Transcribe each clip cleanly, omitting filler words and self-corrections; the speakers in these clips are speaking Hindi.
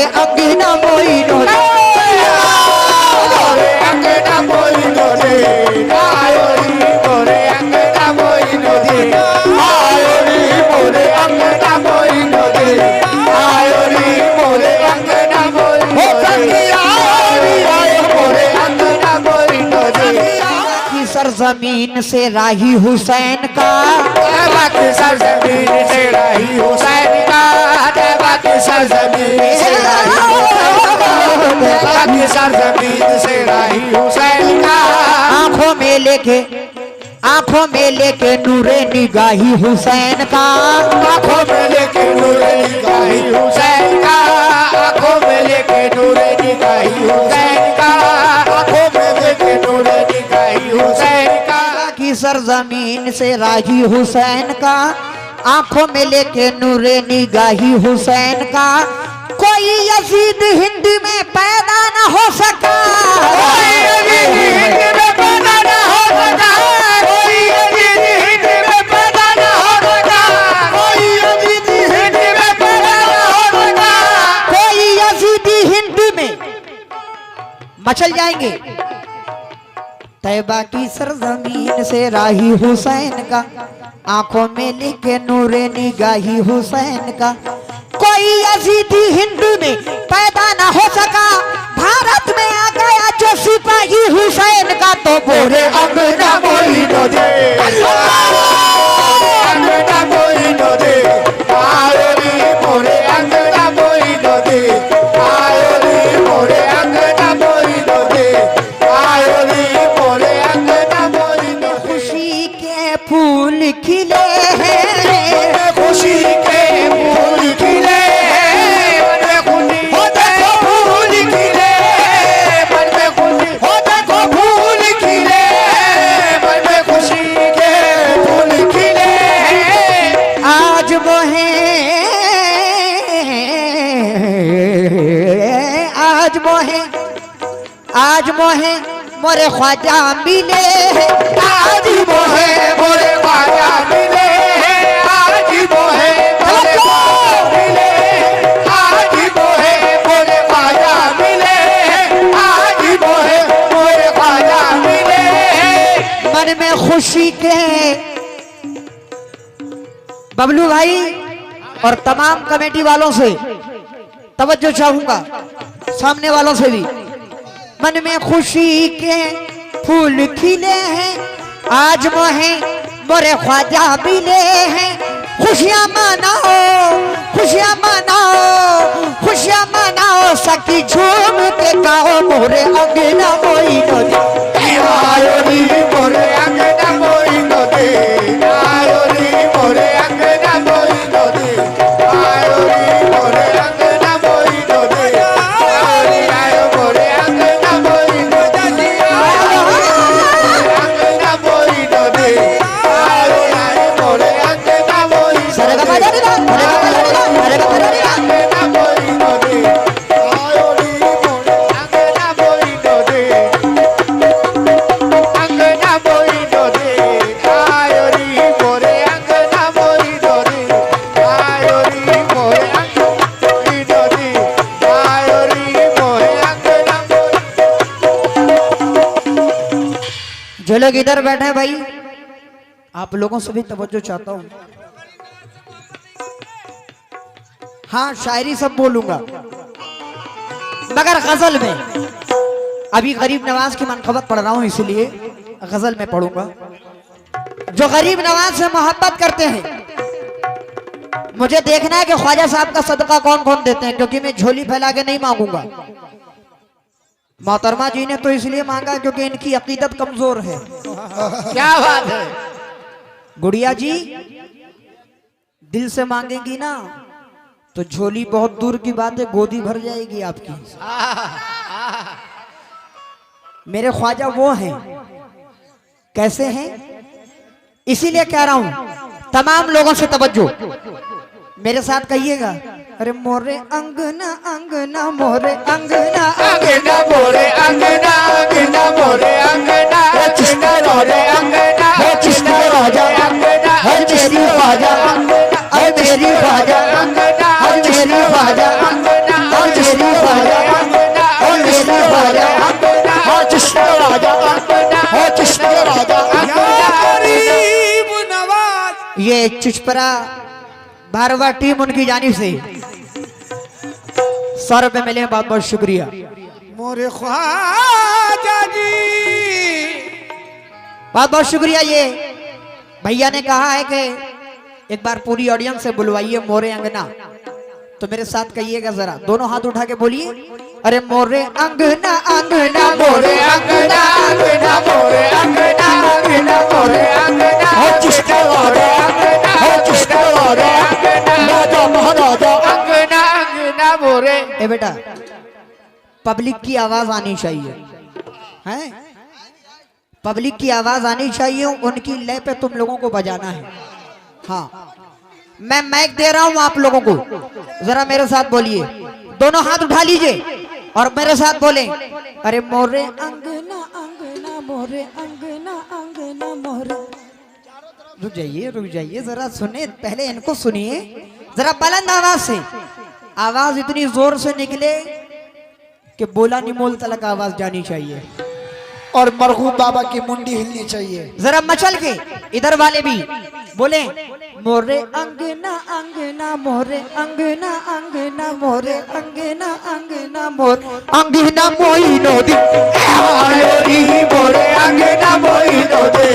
अंगना मोइनो दे मोरे अंगना मोइनो दे आयोरी मोरे अंगना मोइनो दे आयोरी मोरे अंगना मोइनो दे आयोरी मोरे अंगना मोइनो दे आयोरी मोरे अंगना मोइनो दे की सरजमीन से राही हुसैन का की सरजमीन से राही हुसैन का की सरजमीन से राही सरजमीन से राही हुसैन का आंखों में लेके नूरे निगाही हुसैन का आंखों में लेके नूरे निगाही हुसैन का आंखों में लेके नूरे निगाही हुसैन का आंखों में लेके नूरे निगाही हुसैन का की सरजमीन से राही हुसैन का आंखों में लेके नूरे निगाही हुसैन का कोई यजीद हिंद में पैदा न हो सका कोई यजीद हिंद में पैदा न हो सका कोई यजीद हिंद में पैदा न हो सका कोई यजीद हिंद में पैदा न हो सका कोई यजीद हिंद में मचल जाएंगे तैबा की सरजमीन से राही हुसैन का आंखों में लेके नूरे निगाही हुसैन का कोई यजीदी हिंदू में पैदा ना हो सका भारत में आ गया जो सिपाही हुसैन का तो बोरे अंगना मोइनो दे अंगना मोइनो दे आयोरी मोरे अंगना मोइनो दे आयोरी मोरे अंगना मोइनो दे आयोरी मोरे अंगना मोइनो खुशी के फूल खिले हैं खुशी के फूल खिले आज मोहे मोरे ख्वाजा मिले आज मोहे मोरे ख्वाजा मिले आज मोहे मोरे ख्वाजा मिले आज मोहे मोरे ख्वाजा मिले आज मोहे मोरे ख्वाजा मिले मन में खुशी के बबलू भाई और तमाम कमेटी वालों से तवज्जो चाहूंगा सामने वालों से भी मन में खुशी के फूल खिले हैं आज मोहे मोरे ख्वाजा मिले हैं खुशियां मनाओ खुशियां मनाओ खुशियां मनाओ सखी झूम के गाओ मोरे अंगना मोइनो दे आयोरी मोरे अंगना मोइनो दे आयोरी मोरे अंगना मोइनो दे आयोरी मोरे अंगना मोइनो दे आयोरी आयो मोरे अंगना मोइनो दे अंगना मोइनो दे आयोरी आयो मोरे अंगना मोइनो सरगा बाजारी ना अरे अंगना मोइनो दे आयोरी मोरे अंगना मोइनो दे अंगना मोइनो दे आयोरी मोरे अंगना मोइनो दे आयोरी मोरे अंगना मोइनो दे आयोरी मोरे अंगना जो लोग इधर बैठे भाई आप लोगों से भी तवज्जो चाहता हूँ हाँ शायरी सब बोलूंगा मगर गजल में अभी गरीब नवाज की मनकबत पढ़ रहा हूं इसलिए गजल में पढ़ूंगा जो गरीब नवाज से मोहब्बत करते हैं मुझे देखना है कि ख्वाजा साहब का सदका कौन कौन देते हैं क्योंकि मैं झोली फैला के नहीं मांगूंगा मोहतरमा जी ने तो इसलिए मांगा क्योंकि इनकी अकीदत कमजोर है क्या बात है गुड़िया जी दिल से मांगेंगी ना तो झोली बहुत दूर की बात है गोदी भर जाएगी आपकी मेरे ख्वाजा वो हैं कैसे हैं इसीलिए कह रहा हूं तमाम लोगों से तवज्जो मेरे साथ कहिएगा अरे मोरे अंगना अंगना मोरे अंगना अंगना मोरे अंगना अंगना मोरे अंगना चिश्ती मोरे अंगना चिश्ती राजा अंगना हर मेरी ख्वाजा हर मेरी ख्वाजा अंगना हर मेरी ख्वाजा अंगना हर मेरी राजा अंगना हो चिश्ती के राजा गरीब नवाज। ये चिचपरा भारवा टीम उनकी जानिब से 100 रुपए मिले हैं, बहुत बहुत शुक्रिया। मोरे ख्वाजा जी बहुत बहुत शुक्रिया। ये भैया ने कहा है कि एक बार पूरी ऑडियंस से बुलवाइए मोरे अंगना, तो मेरे साथ कहिएगा जरा, दोनों हाथ उठा के बोलिए, अरे मोरे अंगना अंगना मोरे अंगना अंगना मोरे अंगना अंगना मोरे अंगना हो चिश्ती के राजा हो चिश्ती के राजा राजा महाराजा अंगना अंगना मोरे। ए बेटा, पब्लिक की आवाज आनी चाहिए, हैं? पब्लिक की आवाज आनी चाहिए, उनकी लय पे तुम लोगों को बजाना है। हाँ, मैं माइक दे रहा हूं आप लोगों को, जरा मेरे साथ बोलिए, दोनों हाथ उठा लीजिए और मेरे साथ बोले, अरे मोरे अंगना अंगना मोरे अंगना अंगना मोरे। रुक जाइए जरा, सुने पहले, इनको सुनिए जरा बुलंद आवाज से, आवाज इतनी जोर से निकले कि बोला निमोल तलक आवाज जानी चाहिए, और मरहूम बाबा की मुंडी हिलनी चाहिए। जरा मचल के इधर वाले भी बोले, मोरे अंगना अंगना मोरे अंगना अंगना मोरे अंगना अंगना मोर अंगना मोई नदी आयोरी मोरे अंगना मोई नदी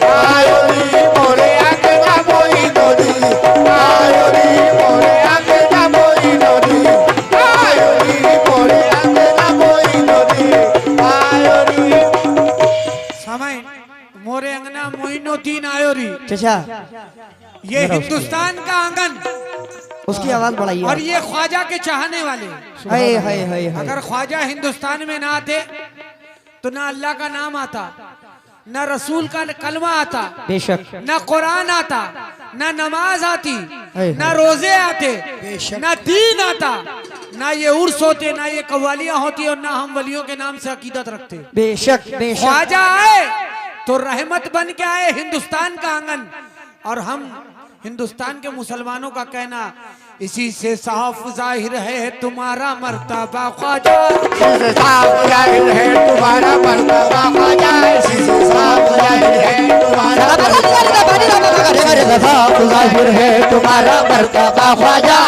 आयोरी मोरे अंगना मोई नदी आयोरी मोरे अंगना मोई नदी आयोरी मोरे अंगना मोई नदी आयोरी। समय मोरे अंगना मोइनुद्दीन आयोरी, चाचा ये हिंदुस्तान का आंगन, उसकी आवाज बढ़ाइए। और ये ख्वाजा के चाहने वाले। हाय हाय हाय हाय। अगर ख्वाजा हिंदुस्तान में ना आते तो ना अल्लाह का नाम आता, ना रसूल का कलमा आता, बेशक ना कुरान आता, ना नमाज आती, हाय ना रोजे आते, ना दीन आता, ना ये उर्स होते, ना ये कव्वालियां होती, और ना हम वलियों के नाम से अकीदत रखते। बेशक बेशक। ख्वाजा आए तो रहमत बन के आए हिंदुस्तान का आंगन, और हम हिंदुस्तान के मुसलमानों का कहना, इसी से साफ जाहिर है तुम्हारा मर्तबा ख्वाजा, इसी से साफ जाहिर है तुम्हारा मर्तबा ख्वाजा, इसी से साफ जाहिर है तुम्हारा साफ जाहिर है तुम्हारा मर्तबा ख्वाजा।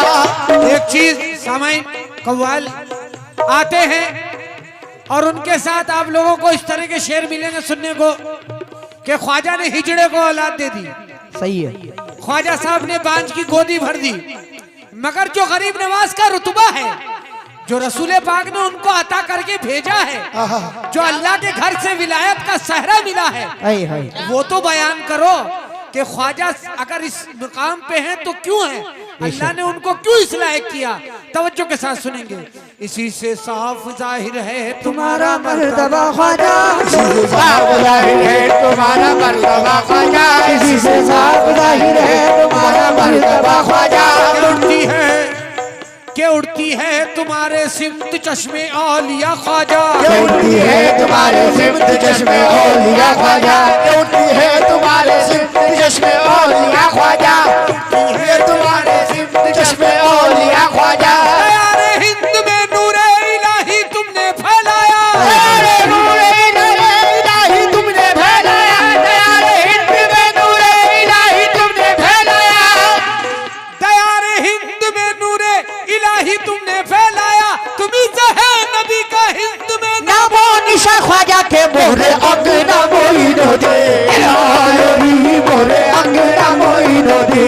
एक चीज समय कव्वाल आते हैं और उनके साथ आप लोगों को इस तरह के शेर मिलेंगे सुनने को कि ख्वाजा ने हिजड़े को औलाद दे दी, सही है, ख्वाजा साहब ने बांझ की गोदी भर दी, मगर जो गरीब नवाज का रुतबा है, जो रसूल पाक ने उनको अता करके भेजा है, जो अल्लाह के घर से विलायत का सहरा मिला है, हाय हाय। वो तो बयान करो कि ख्वाजा अगर इस मुकाम पे हैं तो क्यों हैं, अल्लाह ने उनको क्यों इस लायक किया। तवज्जो के साथ सुनेंगे, इसी से साफ जाहिर है तुम्हारा मर्तबा ख्वाजा, इसी से साफ जाहिर है तुम्हारा मर्तबा ख्वाजा, इसी से साफ जाहिर है तुम्हारा मर्तबा ख्वाजा। उड़ती है के उड़ती है तुम्हारे सिमत चश्मे औलिया ख्वाजा, उड़ती है तुम्हारे सिमत चश्मे औलिया ख्वाजा, उड़ती है तुम्हारे सिमत चश्मे औलिया ख्वाजा, उड़ती है तुम्हारे सिमत चश्मे औलिया ख्वाजा। यारे हिंद में नूरे इलाही तुमने फैलाया, यारे नूरे इलाही तुमने फैलाया, यारे हिंद में नूरे इलाही तुमने फैलाया, दयारे हिंद में नूरे इलाही तुमने फैलाया, तुम्ही से है नबी का हिंद में नामो निशा ख्वाजा के मोरे अंगना मोइनो दे आयोरी मोरे अंगना मोइनो दे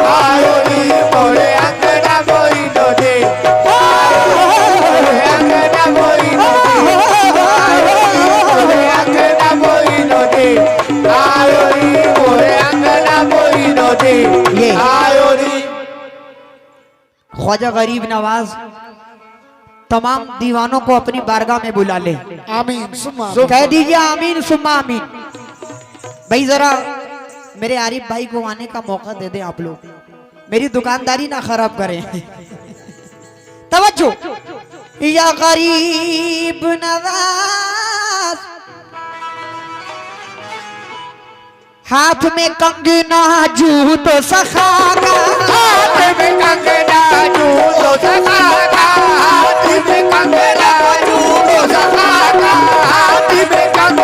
आयोरी मोरे अंगना मोइनो दे मोरे अंगना मोइनो दे आयोरी मोरे अंगना मोइनो दे आयोरी मोरे अंगना मोइनो दे ये आयोरी। ख्वाजा गरीब नवाज तमाम दीवानों को अपनी बारगाह में बुला ले। आमीन सुम्मा कह दीजिए आमीन सुम्मा आमीन। भाई जरा मेरे आरिफ भाई को आने का मौका दे दे आप लोग, मेरी दुकानदारी ना खराब करें। तवज्जो, या गरीब नवाज हाथ में कंगना जूतो सखा का, हाथ में कंगना जूतो सखा का, हाथ में कंगना जूतो सखा का, हाथ में कंगना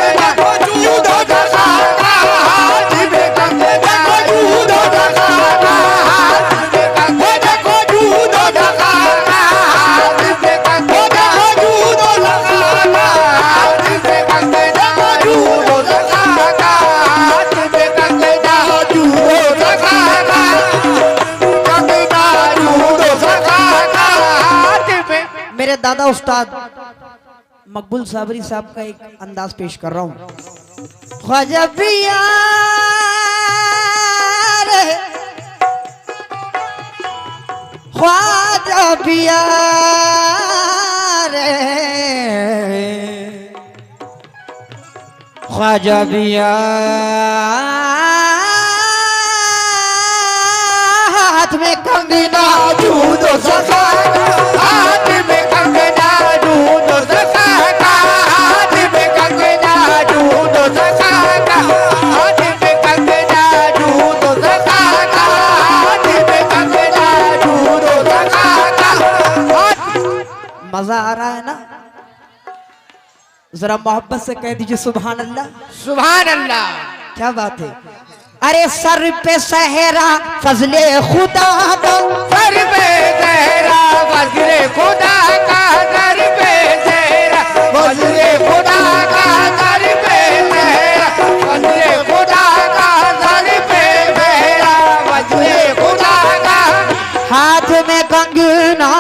दादा उस्ताद मकबूल साबरी साहब का एक अंदाज पेश कर रहा हूँ। ख्वाजा पिया रे, ख्वाजा पिया रे, ख्वाजा पिया हाथ में कंगना दूधो सखाना, हाथ में कंगना दूधो सखाना, हाथ में कंगना दूधो सखाना, हाथ में कंगना दूधो सखाना, हाथ में कंगना दूधो सखाना। मजा आ रहा है ना? जरा मोहब्बत से कह दीजिए सुभान अल्लाह। सुभान अल्लाह। क्या बात है। अरे सर पे सहरा फजले खुदा का, सर पे सहरा फजले खुदा का, सर पे सहरा फजले खुदा का, सर पे सहरा फजले खुदा का, सर पे सहरा फजले खुदा का। हाथ में कंगना,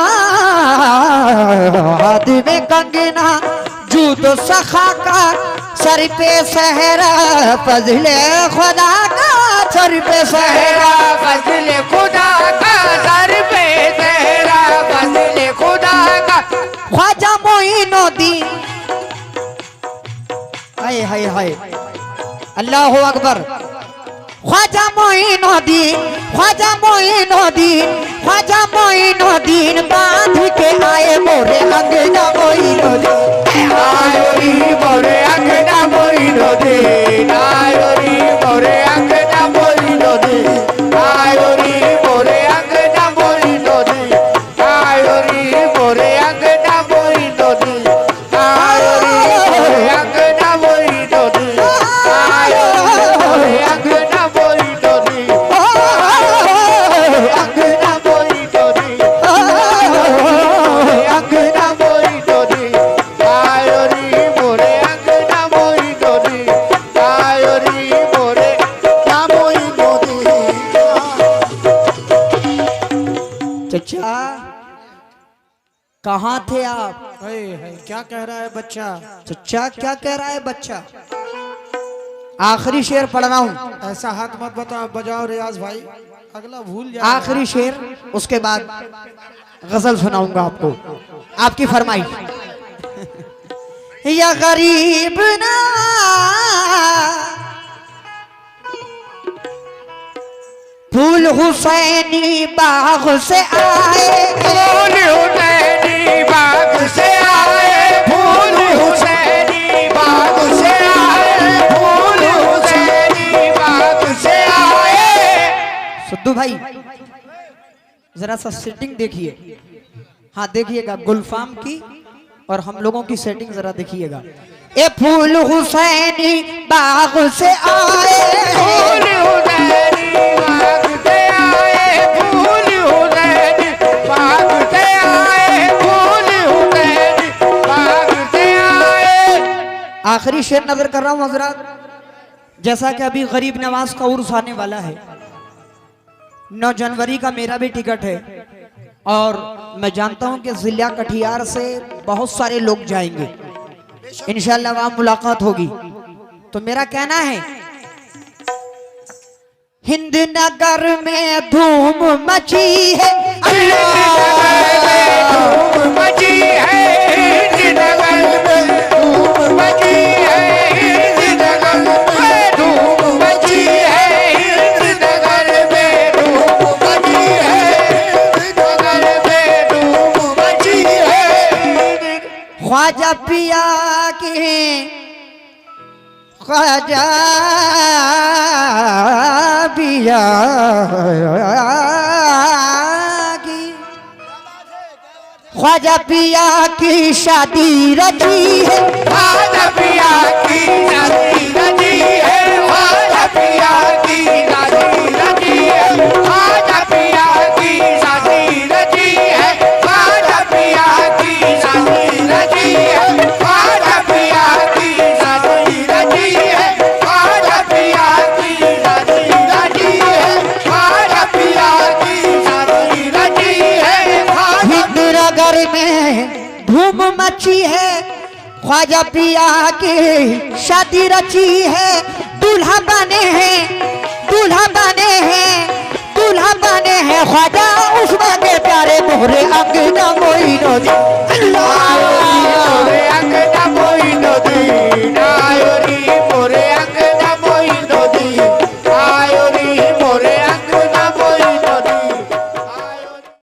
हाथ में कंगना जूदो सखा का, सर पे सहरा फजले खुदा का, सर पे सहरा फजले खुदा का, सर पे सहरा फजले खुदा का। ख्वाजा मोइनुद्दीन, हाय हाय हाय, अल्लाह अकबर। ख्वाजा मोइनुद्दीन, ख्वाजा मोइनुद्दीन, ख्वाजा मोइनुद्दीन बांध के आए मोरे अंगना मोइनुद्दीन, आयोरी मोरे अंगना मोइनुद्दीन, आयोरी मोरे अंगना मोइनुद्दीन, आयोरी मोरे अंगना मोइनुद्दीन, आयोरी मोरे अंगना मोइनुद्दीन, आयोरी मोरे अंगना मोइनुद्दीन, आयोरी मोरे अंगना मोइनुद्दीन, अंगना मोइनुद्दीन, अंगना मोइनुद्दीन, आयोरी मोरे अंगना मोइनुद्दीन, आयोरी मोरे अंगना मोइनुद्दीन। चचा कहाँ थे आप? है क्या कह रहा है बच्चा? चचा क्या कह रहा है बच्चा? आखिरी शेर पढ़ रहा हूँ, ऐसा हाथ मत बताओ, बजाओ रियाज भाई, अगला भूल जाए। आखिरी शेर, उसके बाद गजल सुनाऊंगा आपको, आपकी फरमाइश। या गरीब ना फूल हुसैनी बाग से आए, फूल हुसैनी बाग से आए, फूल हुसैनी बाग से आए, फूल हुसैनी बाग से आए। सिद्धू भाई जरा सा सेटिंग देखिए, हाँ देखिएगा गुलफाम की और हम लोगों की सेटिंग जरा देखिएगा। ए फूल हुसैनी बाग से आए, फूल हुसैनी बाग से आए, फूल हुसैनी बाग से आए, फूल हुसैनी बाग से आए। आखिरी शेर नजर कर रहा हूँ हजरात। जैसा कि अभी गरीब नवाज का उर्स आने वाला है, 9 जनवरी का मेरा भी टिकट है और मैं जानता हूं कि जिला कटिहार से बहुत सारे लोग जाएंगे, इंशाल्लाह वहां मुलाकात होगी। तो मेरा कहना है हिंद नगर में धूम मची है, धूम मची है, हिंद नगर में धूम मची है, हिंद नगर में धूम मची है, हिंद नगर में धूम मची है, हिंद नगर में धूम मची है। ख्वाजा पिया की, ख्वाजा पिया की, ख्वाजा पिया की शादी रची है, ख्वाजा पिया की शादी रची है, ख्वाजा पिया की शादी रची है, ख्वाजा पिया की शादी रची है, ख्वाजा पिया की शादी रची है, ख्वाजा पिया की शादी रची है, ख्वाजा पिया की शादी रची है, ख्वाजा पिया की शादी रची है। हिंद नगर में धूम मची है, ख्वाजा पिया की शादी रची है, दूल्हा बने हैं, दूल्हा बने हैं, दूल्हा बने हैं ख्वाजा उस्मान के प्यारे मोहरे अंगना मोइनुद्दीन। अल्लाह